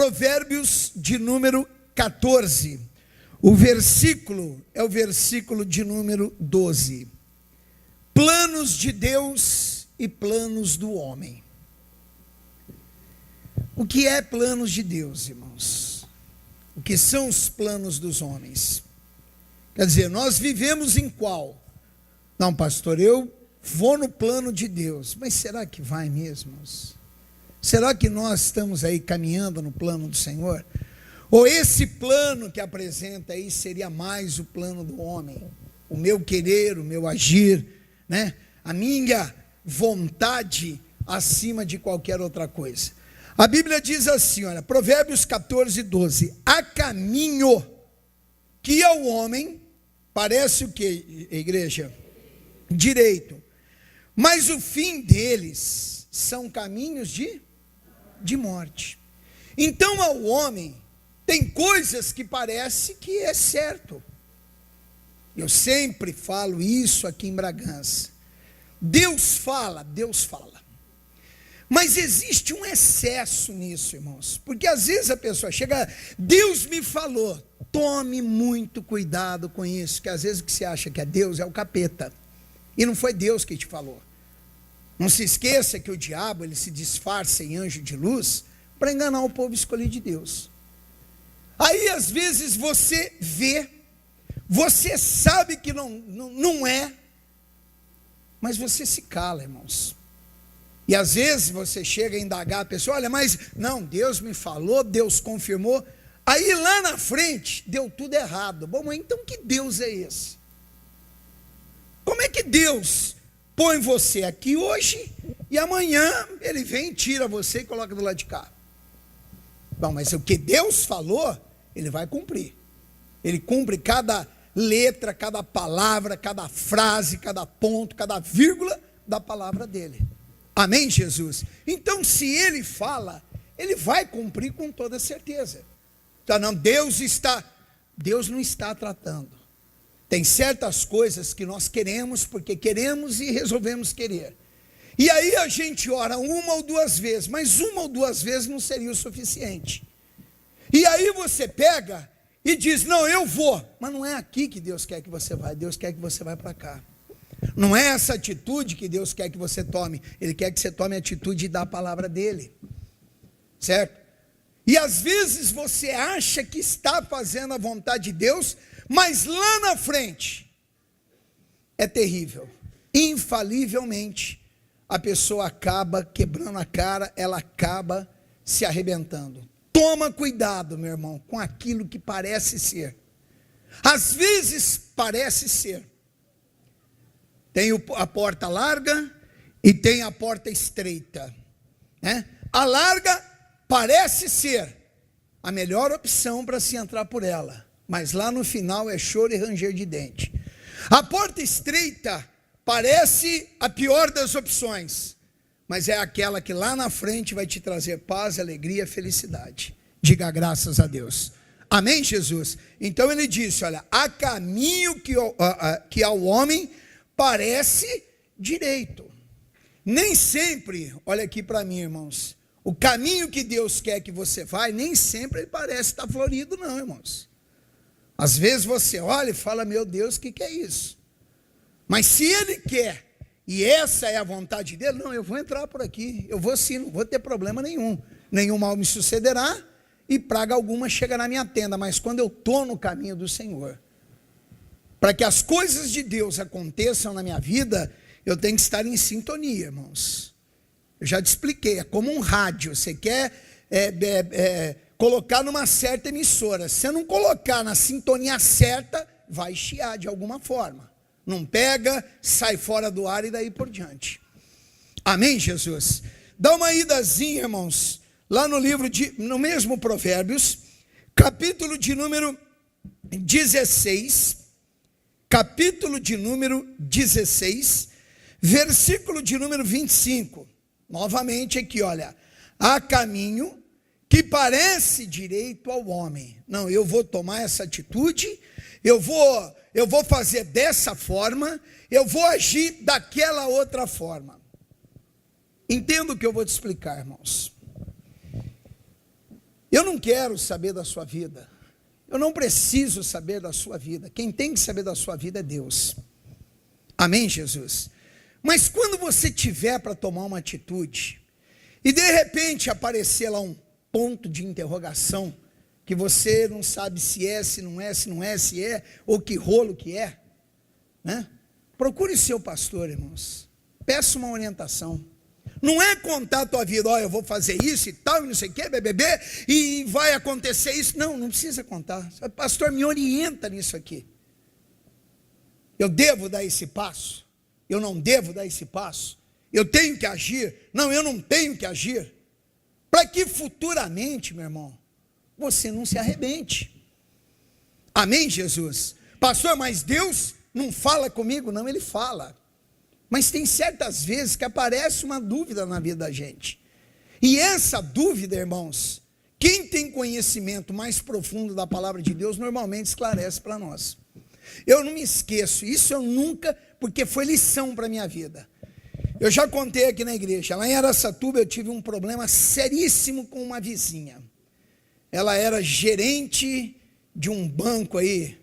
Provérbios de número 14. O versículo é o versículo de número 12. Planos de Deus e planos do homem. O que é planos de Deus, irmãos? O que são os planos dos homens? Quer dizer, nós vivemos em qual? Não, pastor, eu vou no plano de Deus. Mas será que vai mesmo? Será que nós estamos aí caminhando no plano do Senhor? Ou esse plano que apresenta aí seria mais o plano do homem? O meu querer, o meu agir, né? A minha vontade acima de qualquer outra coisa. A Bíblia diz assim, olha, Provérbios 14, 12. Há caminho que ao homem parece o que, igreja? Direito. Mas o fim deles são caminhos de morte. Então ao homem tem coisas que parece que é certo. Eu sempre falo isso aqui em Bragança. Deus fala. Mas existe um excesso nisso, irmãos. Porque às vezes a pessoa chega, Deus me falou. Tome muito cuidado com isso, que às vezes o que você acha que é Deus é o capeta. E não foi Deus que te falou. Não se esqueça que o diabo, ele se disfarça em anjo de luz para enganar o povo escolhido de Deus. Aí às vezes você vê, você sabe que não é, mas você se cala, irmãos. E às vezes você chega a indagar a pessoa, olha, mas não, Deus me falou, Deus confirmou. Aí lá na frente, deu tudo errado. Bom, mas então que Deus é esse? Como é que Deus põe você aqui hoje e amanhã ele vem e tira você e coloca do lado de cá? Bom, mas o que Deus falou, ele vai cumprir. Ele cumpre cada letra, cada palavra, cada frase, cada ponto, cada vírgula da palavra dele. Amém, Jesus? Então, se ele fala, ele vai cumprir com toda certeza. Então, não, Deus não está tratando. Tem certas coisas que nós queremos, porque queremos e resolvemos querer. E aí a gente ora uma ou duas vezes, mas uma ou duas vezes não seria o suficiente. E aí você pega e diz, não, eu vou. Mas não é aqui que Deus quer que você vá, Deus quer que você vá para cá. Não é essa atitude que Deus quer que você tome, Ele quer que você tome a atitude da palavra dEle. Certo? E às vezes você acha que está fazendo a vontade de Deus, mas lá na frente é terrível. Infalivelmente a pessoa acaba quebrando a cara, ela acaba se arrebentando. Toma cuidado, meu irmão, com aquilo que parece ser. Às vezes parece ser. Tem a porta larga e tem a porta estreita, né? A larga parece ser a melhor opção para se entrar por ela, mas lá no final é choro e ranger de dente. A porta estreita parece a pior das opções, mas é aquela que lá na frente vai te trazer paz, alegria, felicidade. Diga graças a Deus. Amém, Jesus? Então ele disse, olha, há caminho que ao homem parece direito. Nem sempre, olha aqui para mim, irmãos, o caminho que Deus quer que você vá, nem sempre ele parece estar florido não, irmãos. Às vezes você olha e fala, meu Deus, o que é isso? Mas se ele quer, e essa é a vontade dele, não, eu vou entrar por aqui, eu vou sim, não vou ter problema nenhum mal me sucederá, e praga alguma chega na minha tenda, mas quando eu estou no caminho do Senhor, para que as coisas de Deus aconteçam na minha vida, eu tenho que estar em sintonia, irmãos. Eu já te expliquei, é como um rádio, você quer colocar numa certa emissora, se você não colocar na sintonia certa, vai chiar de alguma forma. Não pega, sai fora do ar e daí por diante. Amém, Jesus? Dá uma idazinha, irmãos, lá no livro no mesmo Provérbios, capítulo de número 16, versículo de número 25, novamente aqui, olha, há caminho que parece direito ao homem, não, eu vou tomar essa atitude, eu vou fazer dessa forma, eu vou agir daquela outra forma. Entenda o que eu vou te explicar, irmãos. Eu não quero saber da sua vida. Eu não preciso saber da sua vida. Quem tem que saber da sua vida é Deus. Amém, Jesus? Mas quando você tiver para tomar uma atitude, e de repente aparecer lá um ponto de interrogação, que você não sabe se é, se não é, se não é, se é, ou que rolo que é, né? Procure seu pastor, irmãos. Peça uma orientação. Não é contar a tua vida, eu vou fazer isso e tal, e não sei o que, BBB, e vai acontecer isso. Não, não precisa contar. Pastor, me orienta nisso aqui. Eu devo dar esse passo? Eu não devo dar esse passo? Eu tenho que agir? Não, eu não tenho que agir. Para que futuramente, meu irmão, você não se arrebente. Amém, Jesus? Pastor, mas Deus não fala comigo? Não, Ele fala. Mas tem certas vezes que aparece uma dúvida na vida da gente. E essa dúvida, irmãos, quem tem conhecimento mais profundo da palavra de Deus, normalmente esclarece para nós. Eu não me esqueço, isso eu nunca, porque foi lição para a minha vida. Eu já contei aqui na igreja, lá em Araçatuba eu tive um problema seríssimo com uma vizinha. Ela era gerente de um banco aí,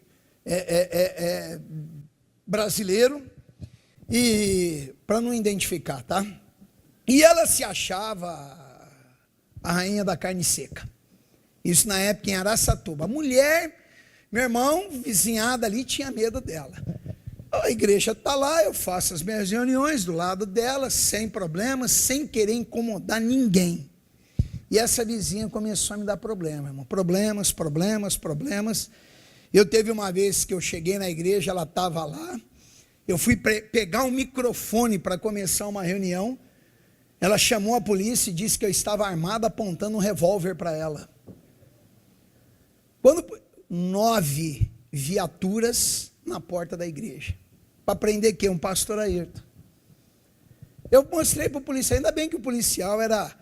brasileiro, e para não identificar, tá? E ela se achava a rainha da carne seca. Isso na época em Araçatuba. A mulher, meu irmão, vizinhada ali, tinha medo dela. A igreja está lá, eu faço as minhas reuniões do lado dela, sem problemas, sem querer incomodar ninguém. E essa vizinha começou a me dar problema, irmão. Problemas. Eu teve uma vez que eu cheguei na igreja, ela estava lá, eu fui pegar um microfone para começar uma reunião, ela chamou a polícia e disse que eu estava armado apontando um revólver para ela. 9 viaturas na porta da igreja, para prender quem? Um pastor Ayrton. Eu mostrei para o policial, ainda bem que o policial era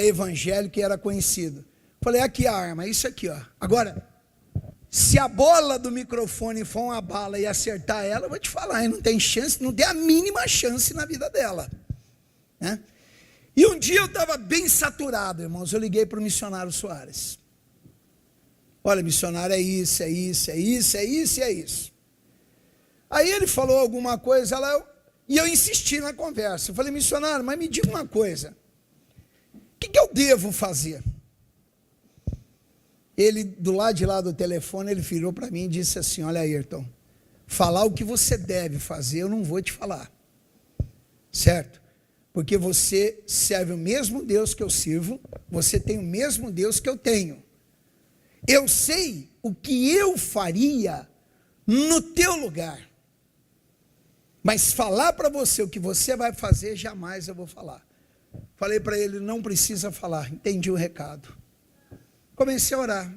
evangélico e era conhecido. Falei, aqui a arma, isso aqui, ó. Agora, se a bola do microfone for uma bala e acertar ela, eu vou te falar, não tem chance, não tem a mínima chance na vida dela, né? E um dia eu estava bem saturado, irmãos, eu liguei para o missionário Soares. Olha, missionário, é isso. Aí ele falou alguma coisa lá, e eu insisti na conversa. Eu falei, missionário, mas me diga uma coisa, o que eu devo fazer? Ele, do lado de lá do telefone, ele virou para mim e disse assim, olha, Ayrton, falar o que você deve fazer, eu não vou te falar, certo? Porque você serve o mesmo Deus que eu sirvo, você tem o mesmo Deus que eu tenho. Eu sei o que eu faria no teu lugar, mas falar para você o que você vai fazer, jamais eu vou falar. Falei para ele, não precisa falar, entendi o recado. Comecei a orar,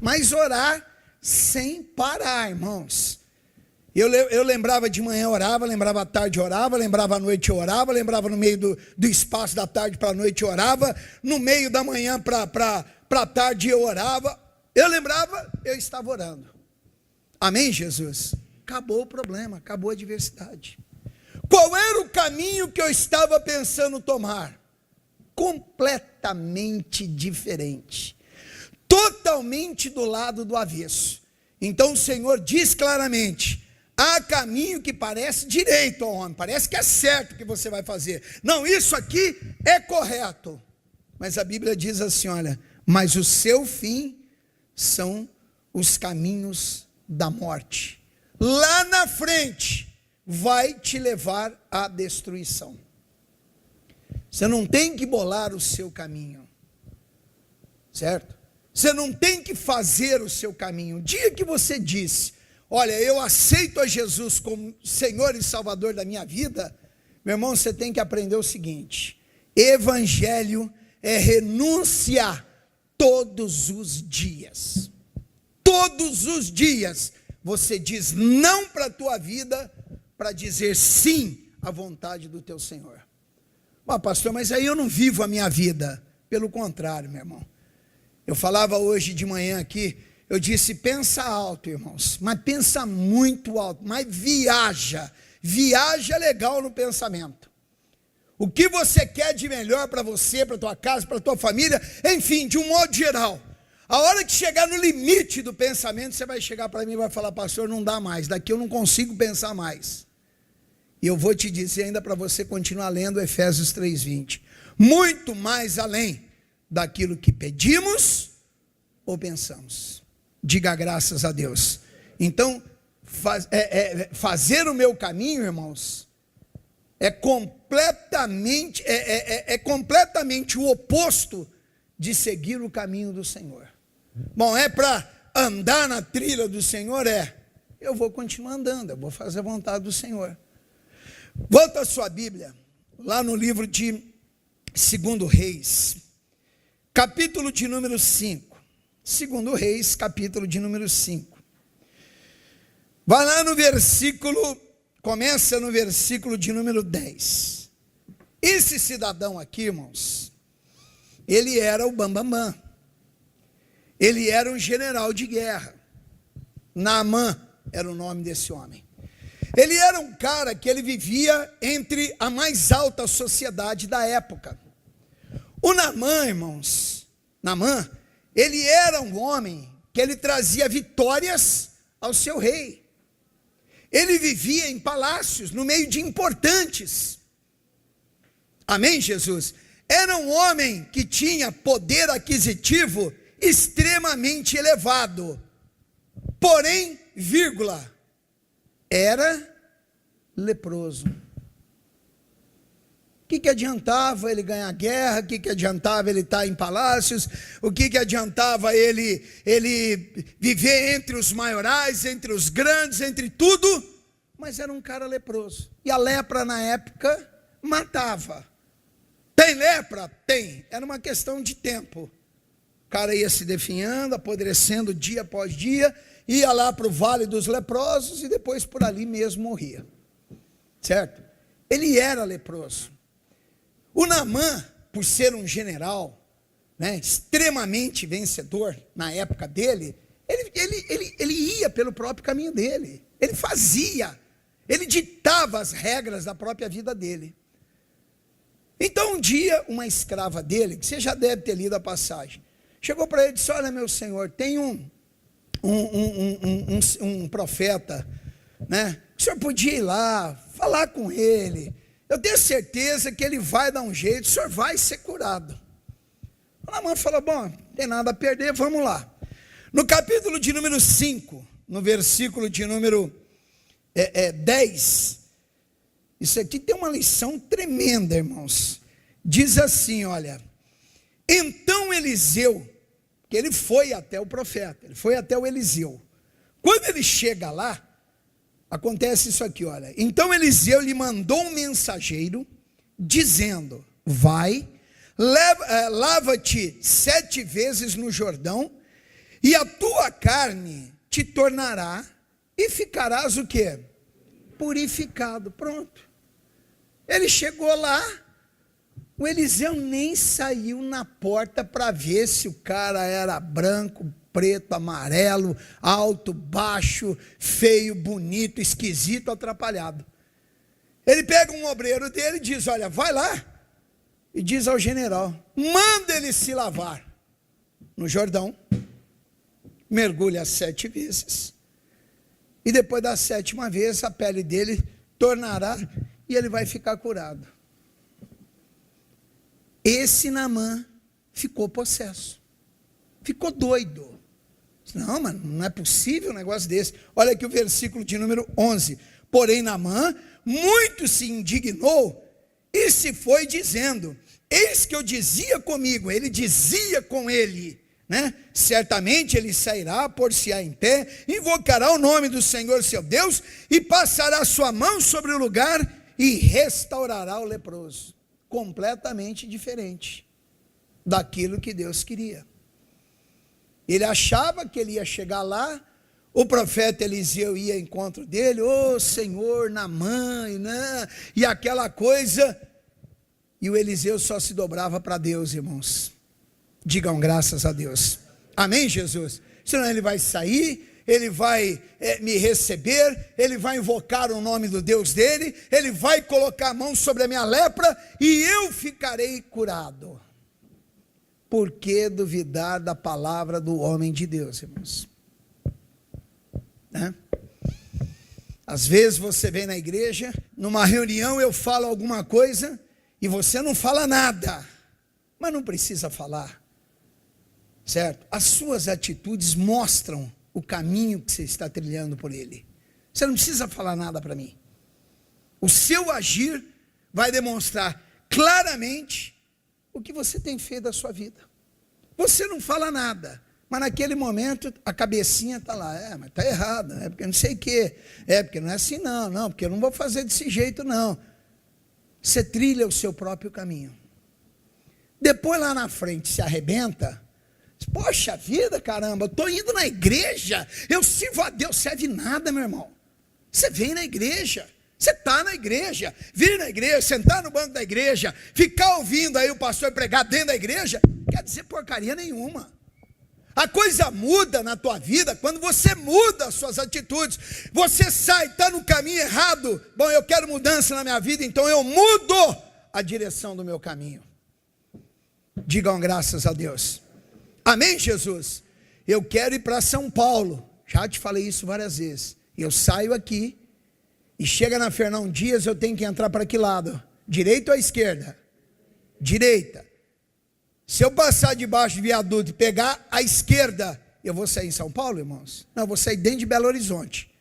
mas orar sem parar, irmãos. Eu lembrava de manhã, orava, lembrava à tarde, orava, lembrava à noite, orava, lembrava no meio do espaço da tarde para a noite, orava, no meio da manhã para a tarde eu orava, eu lembrava, eu estava orando. Amém, Jesus? Acabou o problema, acabou a adversidade. Qual era o caminho que eu estava pensando tomar? Completamente diferente, totalmente do lado do avesso. Então o Senhor diz claramente, há caminho que parece direito ao homem, parece que é certo o que você vai fazer, não, isso aqui é correto, mas a Bíblia diz assim, olha, mas o seu fim são os caminhos da morte, lá na frente vai te levar à destruição. Você não tem que bolar o seu caminho, certo? Você não tem que fazer o seu caminho. O dia que você disse, olha, eu aceito a Jesus como Senhor e Salvador da minha vida, meu irmão, você tem que aprender o seguinte, evangelho é renúncia todos os dias. Todos os dias você diz não para a tua vida, para dizer sim à vontade do teu Senhor. Pastor, mas aí eu não vivo a minha vida. Pelo contrário, meu irmão. Eu falava hoje de manhã aqui, eu disse, pensa alto, irmãos, mas pensa muito alto, mas viaja legal no pensamento. o que você quer de melhor para você, para a tua casa, para a tua família, enfim, de um modo geral. A hora que chegar no limite do pensamento, você vai chegar para mim e vai falar: pastor, não dá mais, daqui eu não consigo pensar mais. E eu vou te dizer ainda para você continuar lendo Efésios 3:20. Muito mais além daquilo que pedimos ou pensamos. Diga graças a Deus. Então, fazer o meu caminho, irmãos, é completamente o oposto de seguir o caminho do Senhor. Bom, é para andar na trilha do Senhor? Eu vou continuar andando, eu vou fazer a vontade do Senhor. Volta a sua Bíblia, lá no livro de 2 Reis, capítulo de número 5. 2 Reis, capítulo de número 5. Vai lá no versículo, começa no versículo de número 10. Esse cidadão aqui, irmãos, ele era o bambambam. Ele era um general de guerra. Naamã era o nome desse homem. Ele era um cara que ele vivia entre a mais alta sociedade da época. O Naamã, irmãos, ele era um homem que ele trazia vitórias ao seu rei. Ele vivia em palácios, no meio de importantes. Amém, Jesus? Era um homem que tinha poder aquisitivo extremamente elevado. Porém, era leproso. O que adiantava ele ganhar guerra? O que adiantava ele estar em palácios? O que adiantava ele viver entre os maiorais, entre os grandes, entre tudo? Mas era um cara leproso. E a lepra na época matava. Tem lepra? Tem. Era uma questão de tempo. O cara ia se definhando, apodrecendo dia após dia, ia lá para o vale dos leprosos e depois por ali mesmo morria. Certo? Ele era leproso. O Naamã, por ser um general, extremamente vencedor na época dele, ele ia pelo próprio caminho dele. Ele fazia, ele ditava as regras da própria vida dele. Então um dia, uma escrava dele, que você já deve ter lido a passagem, chegou para ele e disse: olha, meu senhor, tem um profeta, o senhor podia ir lá, falar com ele, eu tenho certeza que ele vai dar um jeito, o senhor vai ser curado. A Naamã falou: bom, não tem nada a perder, vamos lá. No capítulo de número 5, no versículo de número 10, isso aqui tem uma lição tremenda, irmãos. Diz assim, olha: então Eliseu, que ele foi até o profeta, ele foi até o Eliseu. Quando ele chega lá, acontece isso aqui, olha. Então Eliseu lhe mandou um mensageiro, dizendo: vai, lava-te 7 vezes no Jordão, e a tua carne te tornará, e ficarás o quê? Purificado. Pronto. Ele chegou lá, o Eliseu nem saiu na porta para ver se o cara era branco, preto, amarelo, alto, baixo, feio, bonito, esquisito, atrapalhado. Ele pega um obreiro dele e diz: olha, vai lá, e diz ao general, manda ele se lavar no Jordão, mergulha 7 vezes, e depois da 7ª vez a pele dele tornará e ele vai ficar curado. Esse Naamã ficou possesso, ficou doido. Não, mano, não é possível um negócio desse. Olha aqui o versículo de número 11. Porém Naamã muito se indignou e se foi dizendo: eis que eu dizia comigo, ele dizia com ele, certamente ele sairá, pôr-se-á em pé, invocará o nome do Senhor seu Deus, e passará sua mão sobre o lugar, e restaurará o leproso. Completamente diferente daquilo que Deus queria. Ele achava que ele ia chegar lá, o profeta Eliseu ia ao encontro dele: ô Senhor, Naamã, e aquela coisa, e o Eliseu só se dobrava para Deus, irmãos. Digam graças a Deus. Amém, Jesus? Senão ele vai sair, ele vai me receber, ele vai invocar o nome do Deus dele, ele vai colocar a mão sobre a minha lepra e eu ficarei curado. Por que duvidar da palavra do homem de Deus, irmãos? Às vezes você vem na igreja, numa reunião eu falo alguma coisa e você não fala nada, mas não precisa falar, certo? As suas atitudes mostram o caminho que você está trilhando por ele. Você não precisa falar nada para mim. O seu agir vai demonstrar claramente o que você tem feito da sua vida. Você não fala nada, mas naquele momento a cabecinha está lá, mas está errado, porque não sei o quê, porque não é assim não, porque eu não vou fazer desse jeito não. Você trilha o seu próprio caminho. Depois lá na frente se arrebenta, poxa vida, caramba, eu estou indo na igreja, eu sirvo a Deus, serve nada, meu irmão. Você vem na igreja, você está na igreja, vir na igreja, sentar no banco da igreja, ficar ouvindo aí o pastor pregar dentro da igreja, quer dizer porcaria nenhuma. A coisa muda na tua vida quando você muda as suas atitudes. Você sai, está no caminho errado. Bom, eu quero mudança na minha vida, então eu mudo a direção do meu caminho. Digam graças a Deus. Amém, Jesus? Eu quero ir para São Paulo. Já te falei isso várias vezes. Eu saio aqui e chega na Fernão Dias, eu tenho que entrar para que lado? Direita ou esquerda? Direita. Se eu passar debaixo do viaduto e pegar a esquerda, eu vou sair em São Paulo, irmãos? Não, eu vou sair dentro de Belo Horizonte,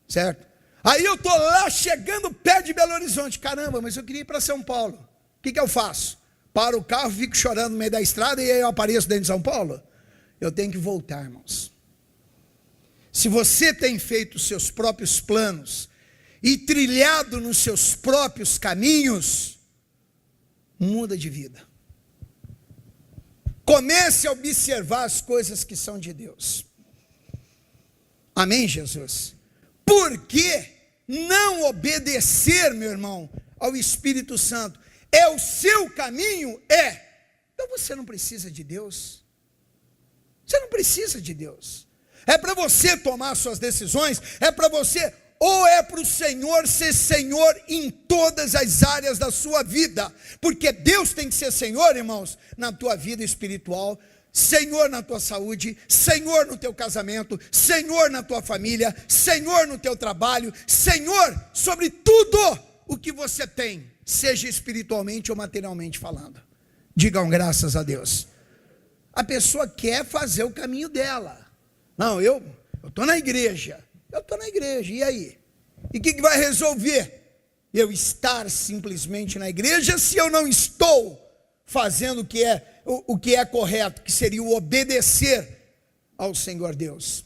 certo? Aí eu estou lá, chegando perto de Belo Horizonte, caramba, mas eu queria ir para São Paulo. O que eu faço? Paro o carro, fico chorando no meio da estrada e aí eu apareço dentro de São Paulo? Eu tenho que voltar, irmãos. Se você tem feito os seus próprios planos e trilhado nos seus próprios caminhos, muda de vida. Comece a observar as coisas que são de Deus. Amém, Jesus? Por que não obedecer, meu irmão, ao Espírito Santo? É o seu caminho? É. Então você não precisa de Deus. Você não precisa de Deus. É para você tomar suas decisões, é para você, ou é para o Senhor ser Senhor em todas as áreas da sua vida, porque Deus tem que ser Senhor, irmãos, na tua vida espiritual, Senhor na tua saúde, Senhor no teu casamento, Senhor na tua família, Senhor no teu trabalho, Senhor sobre tudo o que você tem, seja espiritualmente ou materialmente falando. Digam graças a Deus. A pessoa quer fazer o caminho dela. Não, eu estou na igreja. Eu estou na igreja, e aí? E o que vai resolver? Eu estar simplesmente na igreja se eu não estou fazendo o que é correto, que seria o obedecer ao Senhor Deus.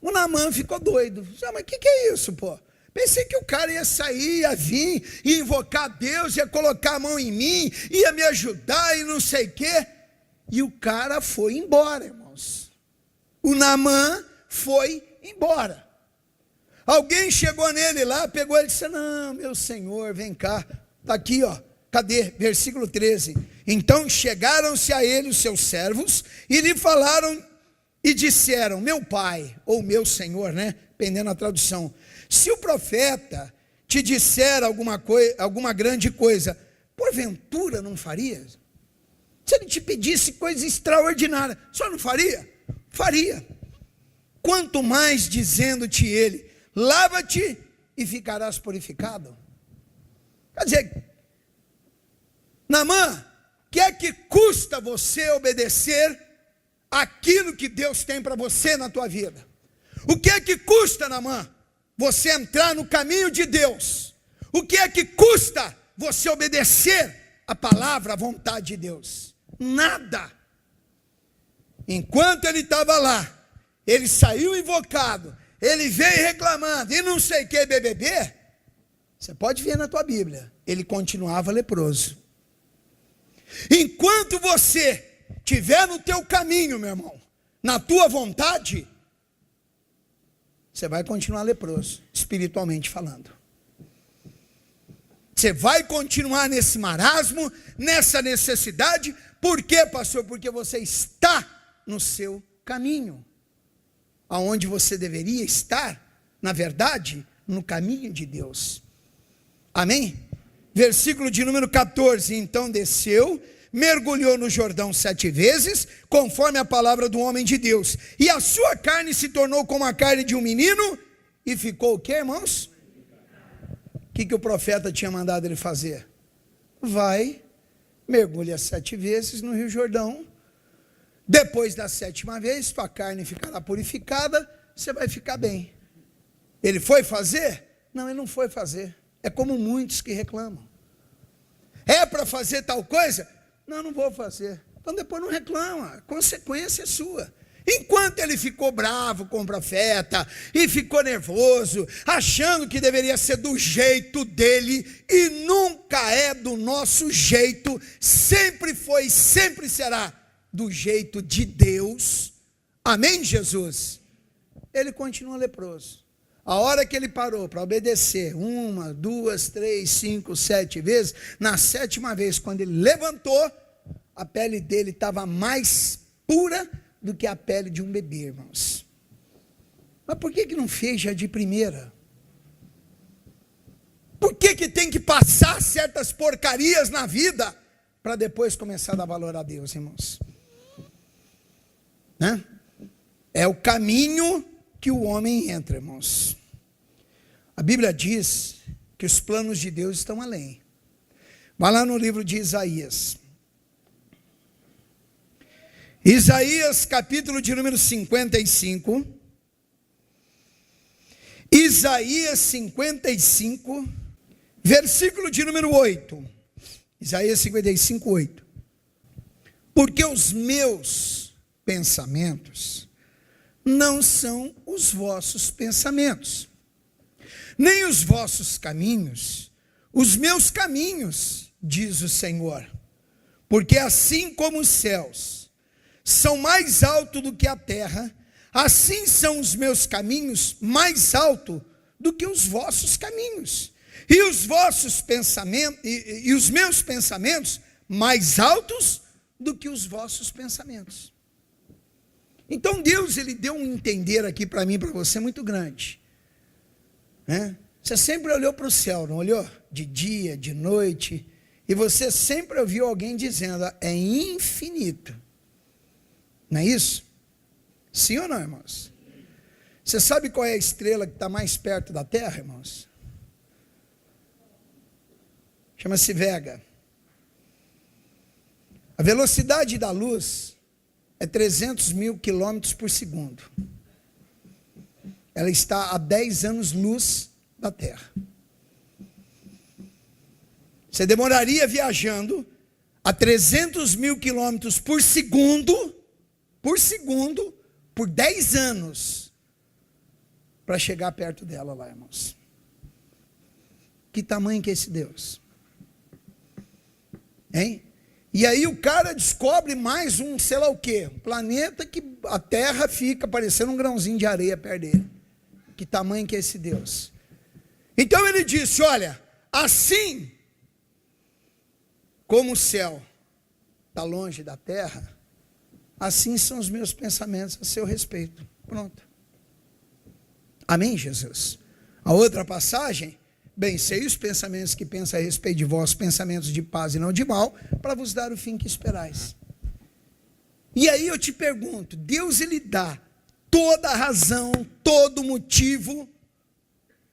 O Naamã ficou doido. Mas o que é isso, pô? Pensei que o cara ia sair, ia vir, ia invocar Deus, ia colocar a mão em mim, ia me ajudar e não sei o quê. E o cara foi embora, irmãos. O Naamã foi embora. Alguém chegou nele lá, pegou ele e disse: não, meu senhor, vem cá. Está aqui, ó. Cadê? Versículo 13. Então chegaram-se a ele os seus servos e lhe falaram e disseram: meu pai, ou meu senhor, né? Dependendo da tradução. Se o profeta te disser alguma grande coisa, porventura não faria? Se ele te pedisse coisa extraordinária, só não faria? Faria. Quanto mais dizendo-te ele: lava-te e ficarás purificado. Quer dizer, Naamã, que é que custa você obedecer aquilo que Deus tem para você na tua vida? O que é que custa, Naamã, você entrar no caminho de Deus? O que é que custa você obedecer a palavra, a vontade de Deus? Nada. Enquanto ele estava lá, ele saiu invocado, ele veio reclamando, e não sei o que, BBB, você pode ver na tua Bíblia, ele continuava leproso. Enquanto você estiver no teu caminho, meu irmão, na tua vontade, você vai continuar leproso, espiritualmente falando. Você vai continuar nesse marasmo, nessa necessidade. Por quê, pastor? Porque você está no seu caminho. aonde você deveria estar, na verdade, no caminho de Deus. Amém? Versículo de número 14, então desceu, mergulhou no Jordão 7 vezes, conforme a palavra do homem de Deus, e a sua carne se tornou como a carne de um menino, e ficou o que, irmãos? O que o profeta tinha mandado ele fazer? Vai, mergulha 7 vezes no Rio Jordão, depois da 7ª vez, tua carne ficará purificada, você vai ficar bem. Ele foi fazer? Não, ele não foi fazer. É como muitos que reclamam. É para fazer tal coisa? Não, não vou fazer. Então depois não reclama, a consequência é sua. Enquanto ele ficou bravo com o profeta, e ficou nervoso, achando que deveria ser do jeito dele, e nunca é do nosso jeito, sempre foi, sempre será do jeito de Deus, amém, Jesus? Ele continua leproso. A hora que ele parou para obedecer, 1, 2, 3, 5, 7 vezes, na 7ª vez, quando ele levantou, a pele dele estava mais pura do que a pele de um bebê, irmãos. Mas por que não fez já de primeira? Por que tem que passar certas porcarias na vida para depois começar a dar valor a Deus, irmãos? Né? É o caminho que o homem entra, irmãos. A Bíblia diz que os planos de Deus estão além. Vai lá no livro de Isaías. Isaías, capítulo de número 55. Isaías 55, versículo de número 8. Isaías 55, 8. Porque os meus pensamentos não são os vossos pensamentos, nem os vossos caminhos, os meus caminhos, diz o Senhor. Porque assim como os céus são mais altos do que a terra, assim são os meus caminhos mais altos do que os vossos caminhos, e os vossos pensamentos, e os meus pensamentos mais altos do que os vossos pensamentos. Então Deus, ele deu um entender aqui para mim e para você muito grande, né? Você sempre olhou para o céu, não olhou? De dia, de noite, e você sempre ouviu alguém dizendo, é infinito, não é isso? Sim ou não, irmãos? Você sabe qual é a estrela que está mais perto da Terra, irmãos? Chama-se Vega. A velocidade da luz é 300 mil quilômetros por segundo. Ela está a 10 anos-luz da Terra. Você demoraria viajando a 300 mil quilômetros por segundo, por 10 anos, para chegar perto dela lá, irmãos. Que tamanho que é esse Deus? Hein? E aí o cara descobre mais um, sei lá o quê, um planeta que a Terra fica parecendo um grãozinho de areia perto dele. Que tamanho que é esse Deus? Então ele disse, olha, assim como o céu está longe da terra, assim são os meus pensamentos a seu respeito. Pronto. Amém, Jesus? A outra passagem, bem, sei os pensamentos que penso a respeito de vós, pensamentos de paz e não de mal, para vos dar o fim que esperais. E aí eu te pergunto, Deus, ele dá toda a razão, todo motivo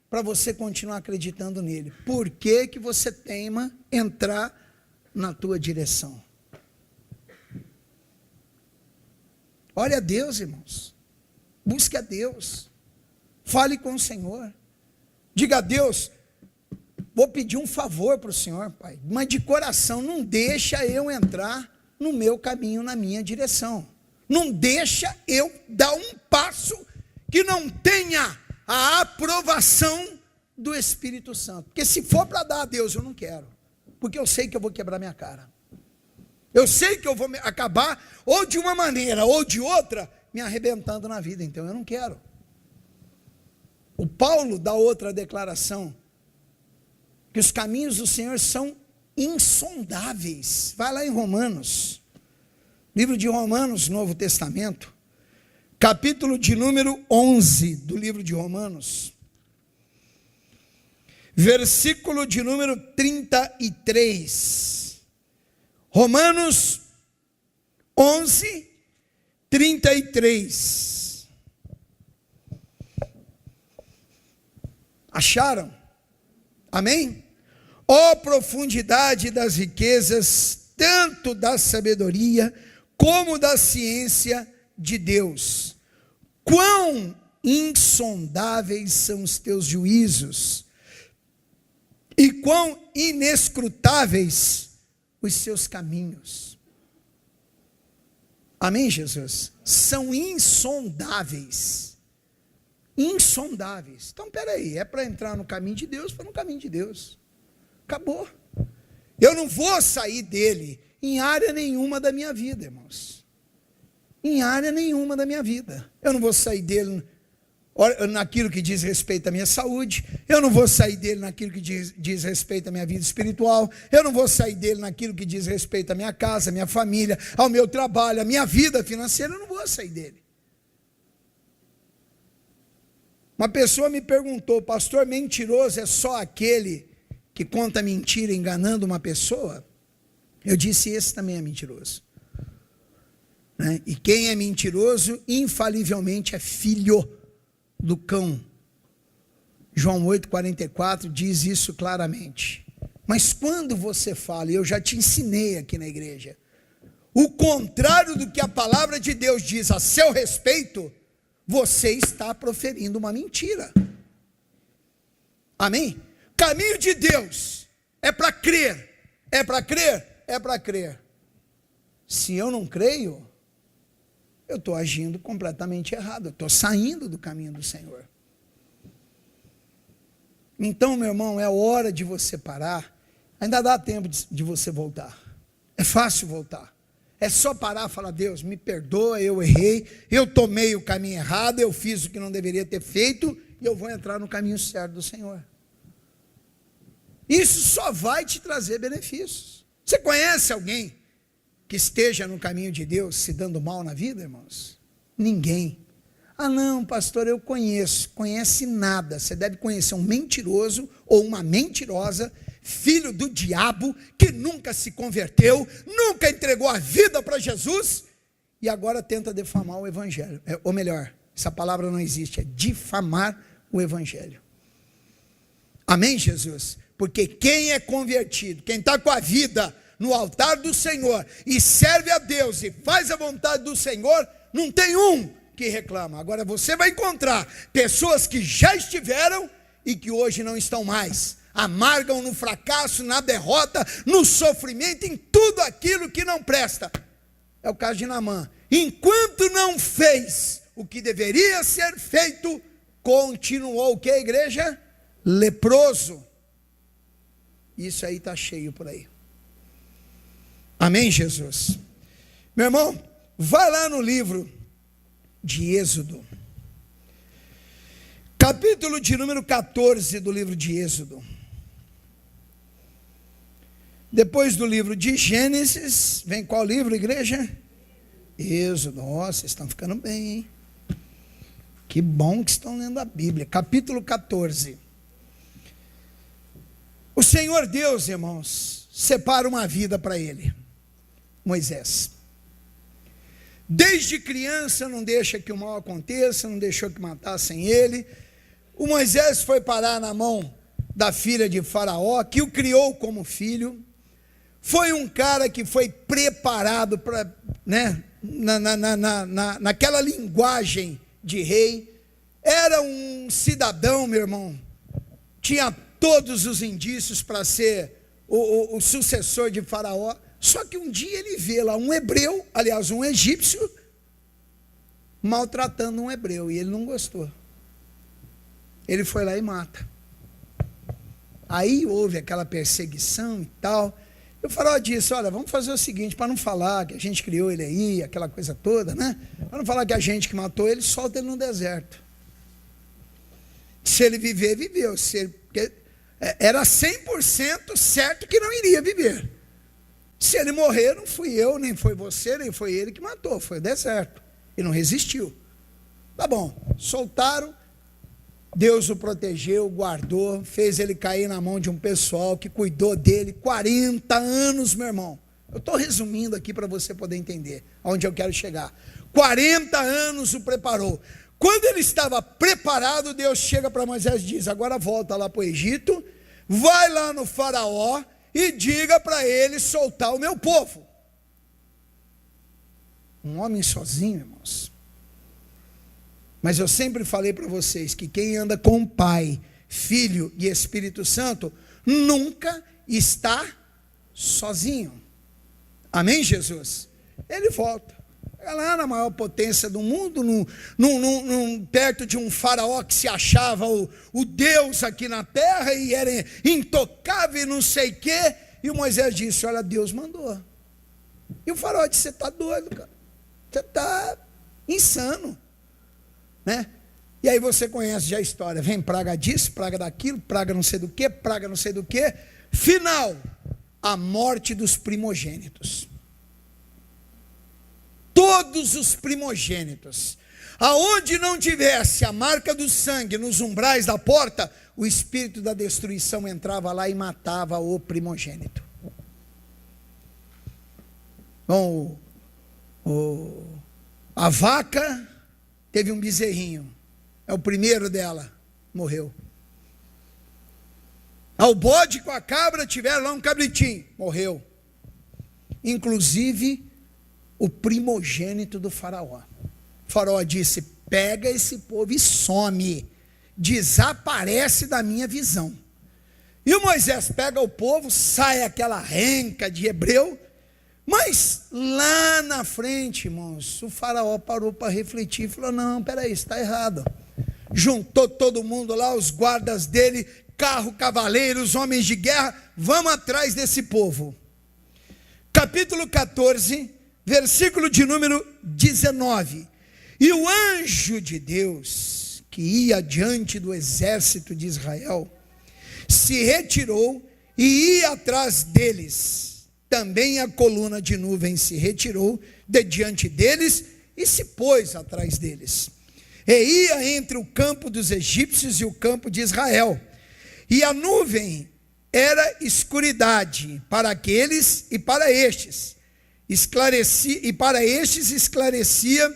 para você continuar acreditando nele. Por que que você teima entrar na tua direção? Olha a Deus, irmãos. Busque a Deus. Fale com o Senhor. Diga a Deus, vou pedir um favor para o Senhor, Pai, mas de coração, não deixa eu entrar no meu caminho, na minha direção. Não deixa eu dar um passo que não tenha a aprovação do Espírito Santo. Porque se for para dar a Deus, eu não quero. Porque eu sei que eu vou quebrar minha cara. Eu sei que eu vou acabar, ou de uma maneira, ou de outra, me arrebentando na vida. Então eu não quero. O Paulo dá outra declaração, que os caminhos do Senhor são insondáveis. Vai lá em Romanos, livro de Romanos, Novo Testamento, capítulo de número 11 do livro de Romanos, versículo de número 33. Romanos 11, 33. Acharam? Amém? Ó profundidade das riquezas, tanto da sabedoria como da ciência de Deus. Quão insondáveis são os teus juízos, e quão inescrutáveis os seus caminhos. Amém, Jesus? São insondáveis. Insondáveis. Então, peraí, é para entrar no caminho de Deus, para no caminho de Deus. Acabou. Eu não vou sair dele em área nenhuma da minha vida, irmãos. Em área nenhuma da minha vida. Eu não vou sair dele naquilo que diz respeito à minha saúde. Eu não vou sair dele naquilo que diz respeito à minha vida espiritual. Eu não vou sair dele naquilo que diz respeito à minha casa, à minha família, ao meu trabalho, à minha vida financeira. Eu não vou sair dele. Uma pessoa me perguntou: pastor, mentiroso é só aquele que conta mentira enganando uma pessoa? Eu disse: esse também é mentiroso. Né? E quem é mentiroso, infalivelmente é filho do cão. João 8,44 diz isso claramente. Mas quando você fala, e eu já te ensinei aqui na igreja, o contrário do que a palavra de Deus diz a seu respeito, você está proferindo uma mentira. Amém? Caminho de Deus é para crer. É para crer? É para crer. Se eu não creio, eu estou agindo completamente errado. Eu estou saindo do caminho do Senhor. Então, meu irmão, é hora de você parar. Ainda dá tempo de você voltar. É fácil voltar. É só parar e falar: Deus, me perdoa, eu errei, eu tomei o caminho errado, eu fiz o que não deveria ter feito, e eu vou entrar no caminho certo do Senhor. Isso só vai te trazer benefícios. Você conhece alguém que esteja no caminho de Deus se dando mal na vida, irmãos? Ninguém. Ah não, pastor, eu conheço. Conhece nada. Você deve conhecer um mentiroso ou uma mentirosa, filho do diabo, que nunca se converteu, nunca entregou a vida para Jesus, e agora tenta difamar o evangelho. Ou melhor, essa palavra não existe, é difamar o evangelho. Amém, Jesus? Porque quem é convertido, quem está com a vida no altar do Senhor, e serve a Deus, e faz a vontade do Senhor, não tem um que reclama. Agora você vai encontrar pessoas que já estiveram, e que hoje não estão mais, amargam no fracasso, na derrota, no sofrimento, em tudo aquilo que não presta. É o caso de Naamã. Enquanto não fez o que deveria ser feito, continuou o que, a igreja? Leproso. Isso aí está cheio por aí. Amém, Jesus? Meu irmão, vai lá no livro de Êxodo, capítulo de número 14 do livro de Êxodo. Depois do livro de Gênesis, vem qual livro, igreja? Êxodo. Nossa, vocês estão ficando bem, hein? Que bom que estão lendo a Bíblia. Capítulo 14. O Senhor Deus, irmãos, separa uma vida para ele. Moisés. Desde criança não deixa que o mal aconteça, não deixou que matassem ele. O Moisés foi parar na mão da filha de Faraó, que o criou como filho. Foi um cara que foi preparado para, né, naquela linguagem de rei. Era um cidadão, meu irmão, tinha todos os indícios para ser o sucessor de Faraó. Só que um dia ele vê lá um hebreu, aliás, um egípcio, maltratando um hebreu, e ele não gostou. Ele foi lá e mata. Aí houve aquela perseguição e tal. E o Faraó disse: olha, vamos fazer o seguinte, para não falar que a gente criou ele aí, aquela coisa toda, né? Para não falar que a gente que matou ele, solta ele no deserto. Se ele viver, viveu. Porque era 100% certo que não iria viver. Se ele morrer, não fui eu, nem foi você, nem foi ele que matou, foi o deserto. E não resistiu. Tá bom, soltaram, Deus o protegeu, guardou, fez ele cair na mão de um pessoal que cuidou dele 40 anos, meu irmão. Eu estou resumindo aqui para você poder entender aonde eu quero chegar. 40 anos o preparou. Quando ele estava preparado, Deus chega para Moisés e diz: agora volta lá para o Egito, vai lá no faraó e diga para ele soltar o meu povo. Um homem sozinho, irmãos. Mas eu sempre falei para vocês que quem anda com o Pai, Filho e Espírito Santo nunca está sozinho. Amém, Jesus? Ele volta. É lá na maior potência do mundo, perto de um faraó que se achava o Deus aqui na terra e era intocável e não sei o quê. E o Moisés disse: olha, Deus mandou. E o faraó disse: você está doido, cara. Você está insano. Né? E aí você conhece já a história. Vem praga disso, praga daquilo, praga não sei do que, praga não sei do que. Final, a morte dos primogênitos. Todos os primogênitos, aonde não tivesse a marca do sangue nos umbrais da porta, o espírito da destruição entrava lá e matava o primogênito. Bom, a vaca teve um bezerrinho, é o primeiro dela, morreu. Ao bode com a cabra tiveram lá um cabritinho, morreu. Inclusive o primogênito do faraó. O faraó disse: pega esse povo e some, desaparece da minha visão. E o Moisés pega o povo, sai aquela renca de hebreu, mas lá na frente, irmãos, o faraó parou para refletir e falou: não, peraí, está errado. Juntou todo mundo lá, os guardas dele, carro, cavaleiros, homens de guerra, vamos atrás desse povo. Capítulo 14, versículo de número 19. E o anjo de Deus, que ia diante do exército de Israel, se retirou e ia atrás deles. Também a coluna de nuvem se retirou de diante deles e se pôs atrás deles. E ia entre o campo dos egípcios e o campo de Israel. E a nuvem era escuridade para aqueles e para estes. E para estes esclarecia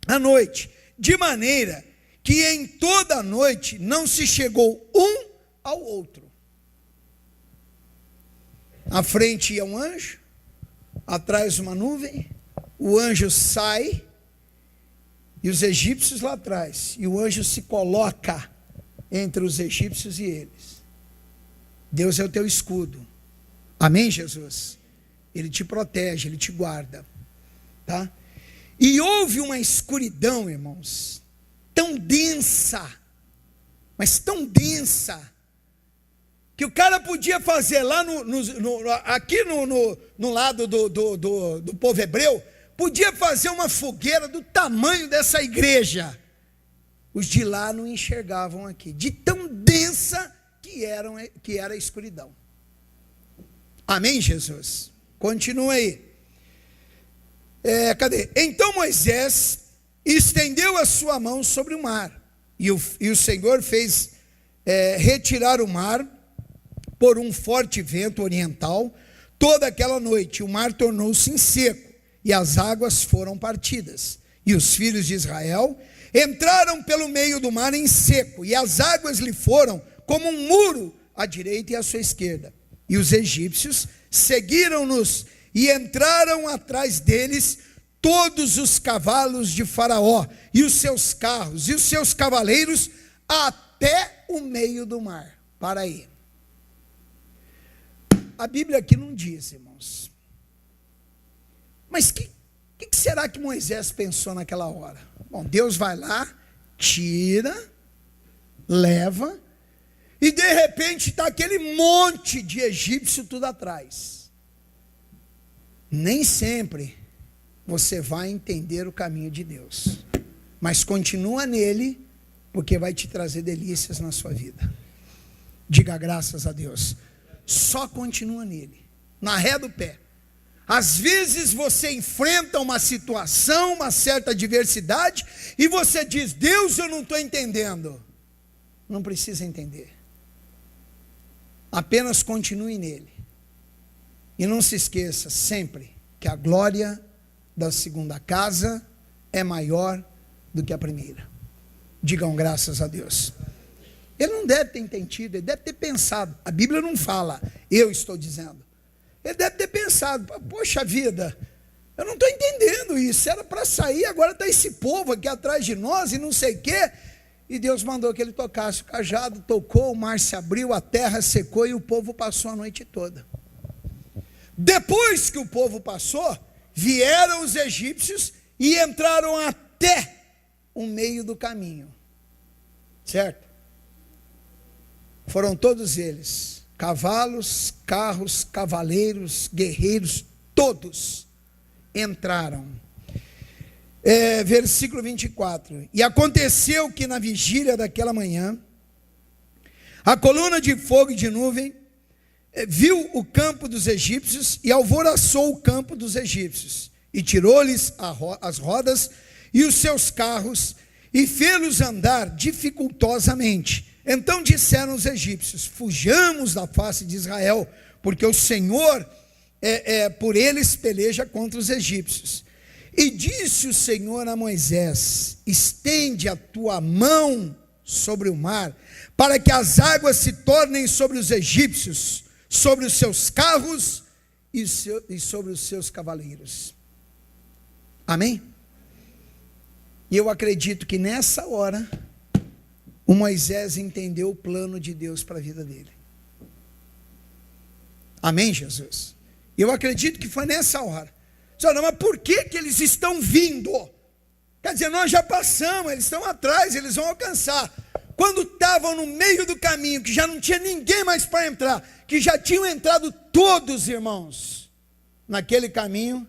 a noite, de maneira que em toda a noite não se chegou um ao outro. À frente ia um anjo, atrás uma nuvem, o anjo sai, e os egípcios lá atrás, e o anjo se coloca entre os egípcios e eles. Deus é o teu escudo. Amém, Jesus? Ele te protege, ele te guarda, tá? E houve uma escuridão, irmãos, tão densa, mas tão densa, que o cara podia fazer lá aqui no lado do povo hebreu, podia fazer uma fogueira do tamanho dessa igreja. Os de lá não enxergavam aqui, de tão densa que era a escuridão. Amém, Jesus? Continua aí. Cadê? Então Moisés estendeu a sua mão sobre o mar, e o Senhor fez retirar o mar por um forte vento oriental. Toda aquela noite o mar tornou-se em seco, e as águas foram partidas. E os filhos de Israel entraram pelo meio do mar em seco, e as águas lhe foram como um muro à direita e à sua esquerda. E os egípcios seguiram-nos e entraram atrás deles todos os cavalos de Faraó, e os seus carros, e os seus cavaleiros, até o meio do mar. Para aí. A Bíblia aqui não diz, irmãos. Mas o que será que Moisés pensou naquela hora? Bom, Deus vai lá, tira, leva, e de repente está aquele monte de egípcio tudo atrás. Nem sempre você vai entender o caminho de Deus, mas continua nele, porque vai te trazer delícias na sua vida. Diga graças a Deus. Só continua nele, na ré do pé. Às vezes você enfrenta uma situação, uma certa adversidade, e você diz: Deus, eu não estou entendendo. Não precisa entender. Apenas continue nele. E não se esqueça sempre que a glória da segunda casa é maior do que a primeira. Digam graças a Deus. Ele não deve ter entendido, ele deve ter pensado. A Bíblia não fala, eu estou dizendo. Ele deve ter pensado: poxa vida, eu não estou entendendo isso. Era para sair, agora está esse povo aqui atrás de nós e não sei o quê. E Deus mandou que ele tocasse o cajado, tocou, o mar se abriu, a terra secou e o povo passou a noite toda. Depois que o povo passou, vieram os egípcios e entraram até o meio do caminho. Certo? Foram todos eles, cavalos, carros, cavaleiros, guerreiros, todos entraram. Versículo 24. E aconteceu que na vigília daquela manhã, a coluna de fogo e de nuvem viu o campo dos egípcios e alvoroçou o campo dos egípcios, e tirou-lhes as rodas e os seus carros, e fê-los andar dificultosamente. Então disseram os egípcios: fujamos da face de Israel, porque o Senhor por eles peleja contra os egípcios. E disse o Senhor a Moisés: estende a tua mão sobre o mar, para que as águas se tornem sobre os egípcios, sobre os seus carros e sobre os seus cavaleiros. Amém? E eu acredito que nessa hora o Moisés entendeu o plano de Deus para a vida dele. Amém, Jesus? Eu acredito que foi nessa hora. Senhor, mas por que eles estão vindo? Quer dizer, nós já passamos, eles estão atrás, eles vão alcançar. Quando estavam no meio do caminho, que já não tinha ninguém mais para entrar, que já tinham entrado todos, irmãos, naquele caminho,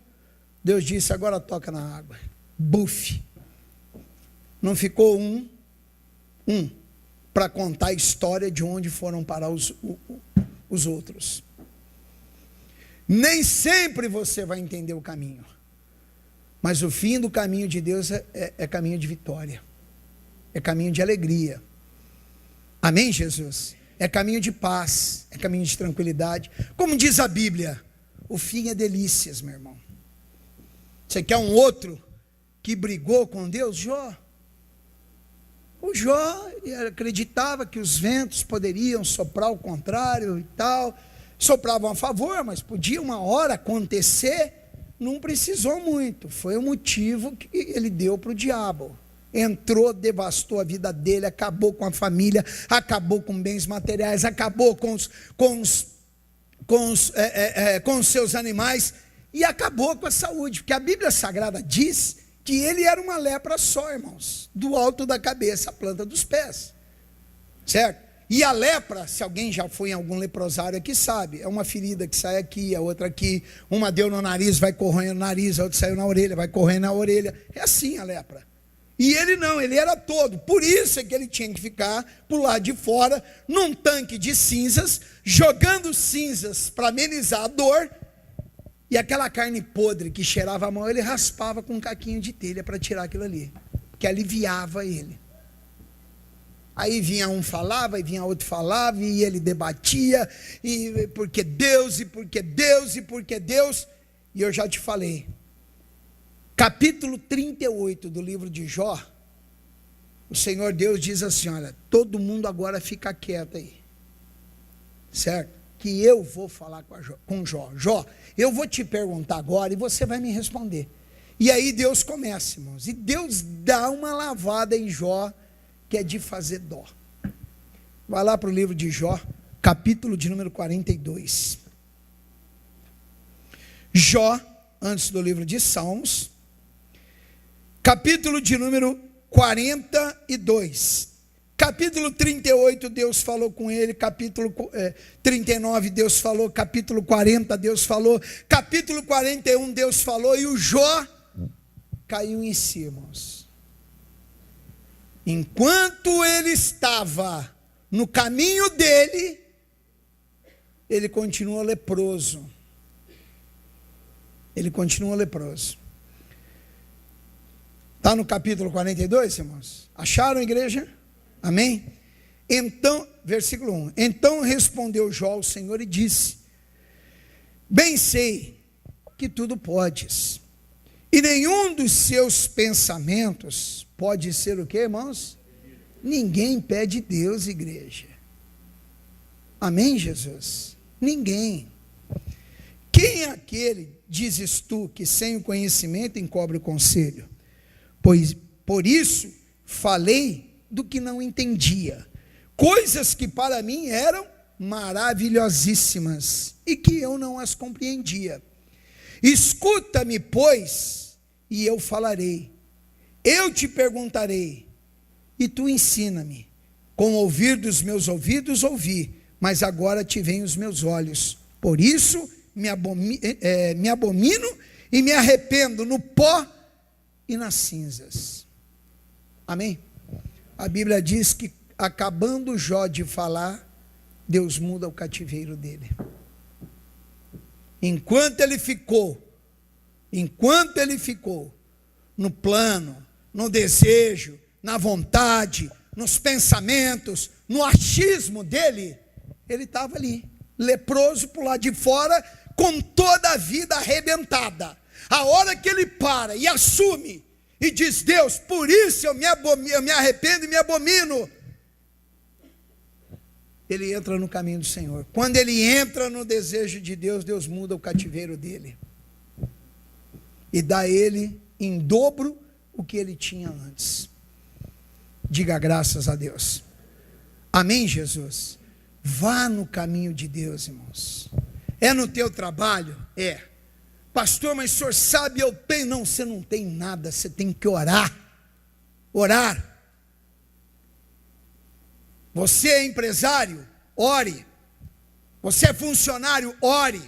Deus disse: agora toca na água. Buf. Não ficou um para contar a história de onde foram parar os outros. Nem sempre você vai entender o caminho, mas o fim do caminho de Deus é caminho de vitória, é caminho de alegria. Amém, Jesus? É caminho de paz, é caminho de tranquilidade. Como diz a Bíblia, o fim é delícias, meu irmão. Você quer um outro que brigou com Deus? Jó. O Jó acreditava que os ventos poderiam soprar ao contrário e tal. Sopravam a favor, mas podia uma hora acontecer. Não precisou muito. Foi o motivo que ele deu para o diabo. Entrou, devastou a vida dele, acabou com a família, acabou com bens materiais, acabou com os seus animais e acabou com a saúde. Porque a Bíblia Sagrada diz que ele era uma lepra só, irmãos, do alto da cabeça à planta dos pés, certo? E a lepra, se alguém já foi em algum leprosário aqui sabe, é uma ferida que sai aqui, a outra aqui, uma deu no nariz, vai correndo no nariz, a outra saiu na orelha, vai correndo na orelha, é assim a lepra. E ele não, ele era todo, por isso é que ele tinha que ficar por lado de fora, num tanque de cinzas, jogando cinzas para amenizar a dor. E aquela carne podre que cheirava a mão, ele raspava com um caquinho de telha para tirar aquilo ali, que aliviava ele. Aí vinha um falava, e vinha outro falava, e ele debatia, e porque Deus, e porque Deus, e porque Deus. E eu já te falei, capítulo 38 do livro de Jó, o Senhor Deus diz assim: olha, todo mundo agora fica quieto aí, certo? Que eu vou falar com Jó. Jó, eu vou te perguntar agora e você vai me responder. E aí Deus começa, irmãos. E Deus dá uma lavada em Jó, que é de fazer dó. Vai lá para o livro de Jó, capítulo de número 42. Jó, antes do livro de Salmos, capítulo de número 42. Capítulo 38, Deus falou com ele. Capítulo 39, Deus falou. Capítulo 40, Deus falou. Capítulo 41, Deus falou. E o Jó caiu em si, irmãos. Enquanto ele estava no caminho dele, ele continuou leproso. Ele continua leproso. Está no capítulo 42, irmãos? Acharam, igreja? Amém? Então, versículo 1. Então respondeu Jó ao Senhor e disse: bem sei que tudo podes, e nenhum dos seus pensamentos pode ser o quê, irmãos? Ninguém impede Deus, igreja. Amém, Jesus? Ninguém. Quem é aquele, dizes tu, que sem o conhecimento encobre o conselho? Pois por isso falei do que não entendia, coisas que para mim eram maravilhosíssimas e que eu não as compreendia. Escuta-me, pois, e eu falarei. Eu te perguntarei, e tu ensina-me. Com o ouvir dos meus ouvidos ouvi, mas agora te veem os meus olhos. Por isso me abomino e me arrependo no pó e nas cinzas. Amém? A Bíblia diz que, acabando Jó de falar, Deus muda o cativeiro dele. Enquanto ele ficou no plano, no desejo, na vontade, nos pensamentos, no achismo dele, ele estava ali, leproso por lá de fora, com toda a vida arrebentada. A hora que ele para e assume e diz: Deus, por isso eu me arrependo e me abomino, ele entra no caminho do Senhor. Quando ele entra no desejo de Deus, Deus muda o cativeiro dele e dá a ele em dobro o que ele tinha antes. Diga graças a Deus. Amém, Jesus? Vá no caminho de Deus, irmãos. É no teu trabalho? É. Pastor, mas o senhor sabe, eu tenho. Não, você não tem nada, você tem que orar. Orar. Você é empresário? Ore. Você é funcionário? Ore.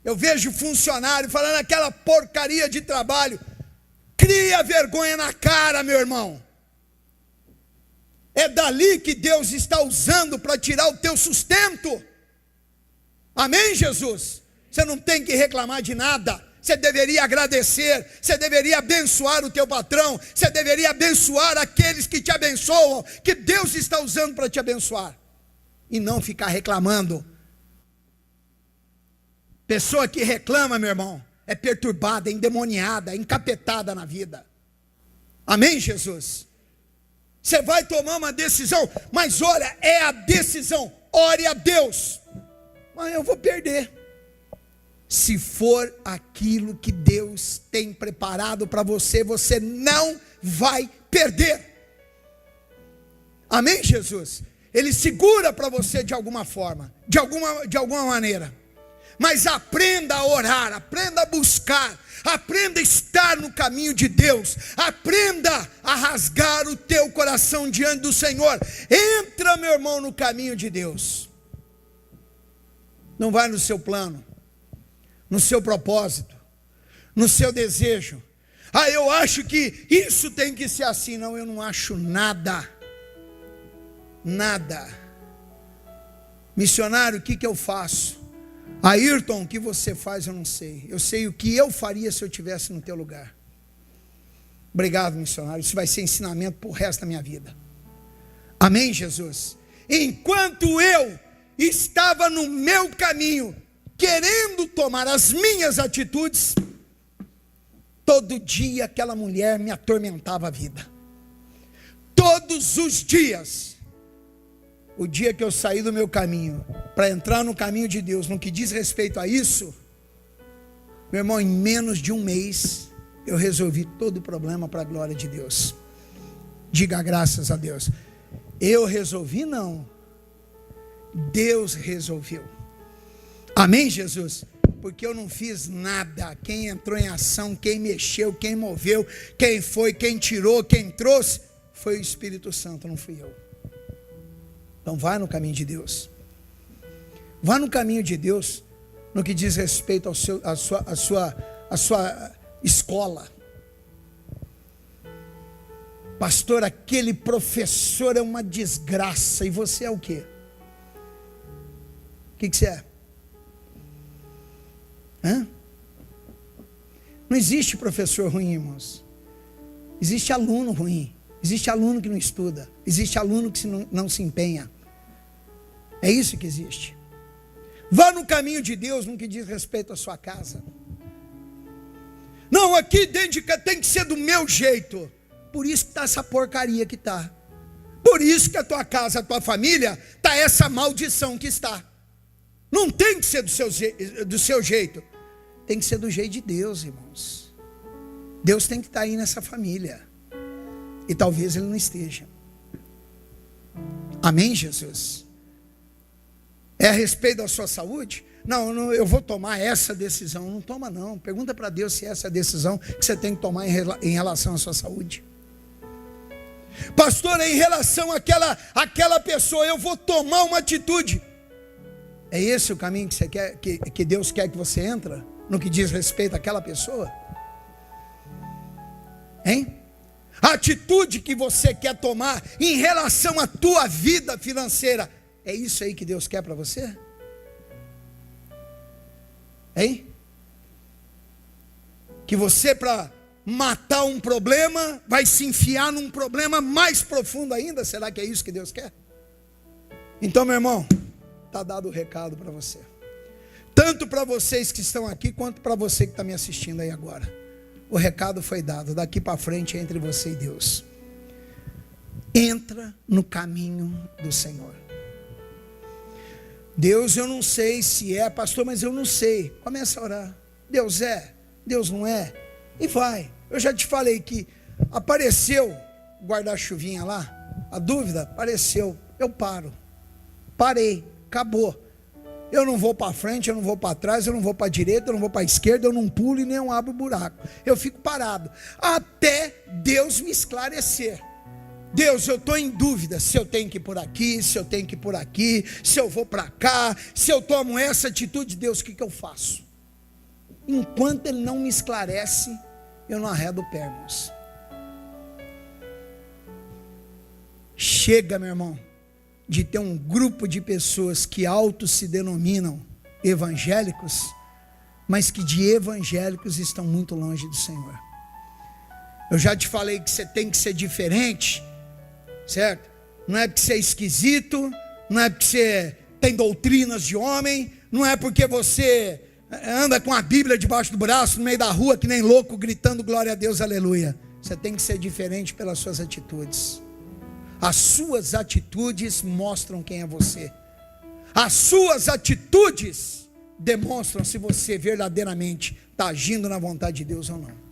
Eu vejo funcionário falando aquela porcaria de trabalho. Cria vergonha na cara, meu irmão. É dali que Deus está usando para tirar o teu sustento. Amém, Jesus? Você não tem que reclamar de nada. Você deveria agradecer, você deveria abençoar o teu patrão, você deveria abençoar aqueles que te abençoam, que Deus está usando para te abençoar, e não ficar reclamando. Pessoa que reclama, meu irmão, é perturbada, é endemoniada, é encapetada na vida. Amém, Jesus? Você vai tomar uma decisão, mas olha, é a decisão, ore a Deus. Mas eu vou perder. Se for aquilo que Deus tem preparado para você, você não vai perder. Amém, Jesus? Ele segura para você de alguma forma, de alguma maneira. Mas aprenda a orar, aprenda a buscar, aprenda a estar no caminho de Deus, aprenda a rasgar o teu coração diante do Senhor. Entra, meu irmão, no caminho de Deus. Não vai no seu plano, no seu propósito, no seu desejo. Ah, eu acho que isso tem que ser assim. Não, eu não acho nada. Nada. Missionário, o que eu faço? Ayrton, o que você faz eu não sei. Eu sei o que eu faria se eu estivesse no teu lugar. Obrigado, missionário. Isso vai ser ensinamento para o resto da minha vida. Amém, Jesus? Enquanto eu estava no meu caminho, querendo tomar as minhas atitudes, todo dia aquela mulher me atormentava a vida. Todos os dias. O dia que eu saí do meu caminho para entrar no caminho de Deus, no que diz respeito a isso, meu irmão, em menos de um mês eu resolvi todo o problema para a glória de Deus. Diga graças a Deus. Eu resolvi? Não. Deus resolveu. Amém, Jesus? Porque eu não fiz nada. Quem entrou em ação, quem mexeu, quem moveu, quem foi, quem tirou, quem trouxe, foi o Espírito Santo, não fui eu. Então vá no caminho de Deus. Vá no caminho de Deus no que diz respeito à sua escola. Pastor, aquele professor é uma desgraça. E você é o quê? O que você é? Não existe professor ruim, irmãos. Existe aluno ruim. Existe aluno que não estuda. Existe aluno que não se empenha. É isso que existe. Vá no caminho de Deus no que diz respeito à sua casa. Não, aqui dentro de casa tem que ser do meu jeito. Por isso que está essa porcaria que está. Por isso que a tua casa, a tua família, está essa maldição que está. Não tem que ser do seu jeito. Tem que ser do jeito de Deus, irmãos. Deus tem que estar aí nessa família. E talvez Ele não esteja. Amém, Jesus? É a respeito da sua saúde? Não, eu vou tomar essa decisão. Não toma não. Pergunta para Deus se essa é a decisão que você tem que tomar em relação à sua saúde. Pastor, em relação àquela pessoa, eu vou tomar uma atitude. É esse o caminho que você quer, que Deus quer que você entre? No que diz respeito àquela pessoa? Hein? A atitude que você quer tomar em relação à tua vida financeira, é isso aí que Deus quer para você? Hein? Que você, para matar um problema, vai se enfiar num problema mais profundo ainda? Será que é isso que Deus quer? Então, meu irmão, está dado o recado para você. Tanto para vocês que estão aqui, quanto para você que está me assistindo aí agora. O recado foi dado. Daqui para frente é entre você e Deus. Entra no caminho do Senhor. Deus, eu não sei se é, pastor, mas eu não sei. Começa a orar. Deus é, Deus não é. E vai. Eu já te falei que apareceu o guarda-chuvinha lá. A dúvida apareceu. Eu paro. Parei. Acabou. Eu não vou para frente, eu não vou para trás, eu não vou para a direita, eu não vou para a esquerda, eu não pulo e nem eu abro o buraco. Eu fico parado. Até Deus me esclarecer. Deus, eu estou em dúvida se eu tenho que ir por aqui, se eu tenho que ir por aqui, se eu vou para cá, se eu tomo essa atitude. Deus, o que eu faço? Enquanto Ele não me esclarece, eu não arredo o pé, irmãos. Chega, meu irmão, de ter um grupo de pessoas que se denominam evangélicos, mas que de evangélicos estão muito longe do Senhor. Eu já te falei que você tem que ser diferente, certo? Não é porque você é esquisito, não é porque você tem doutrinas de homem, não é porque você anda com a Bíblia debaixo do braço, no meio da rua, que nem louco, gritando glória a Deus, aleluia. Você tem que ser diferente pelas suas atitudes. As suas atitudes mostram quem é você. As suas atitudes demonstram se você verdadeiramente está agindo na vontade de Deus ou não.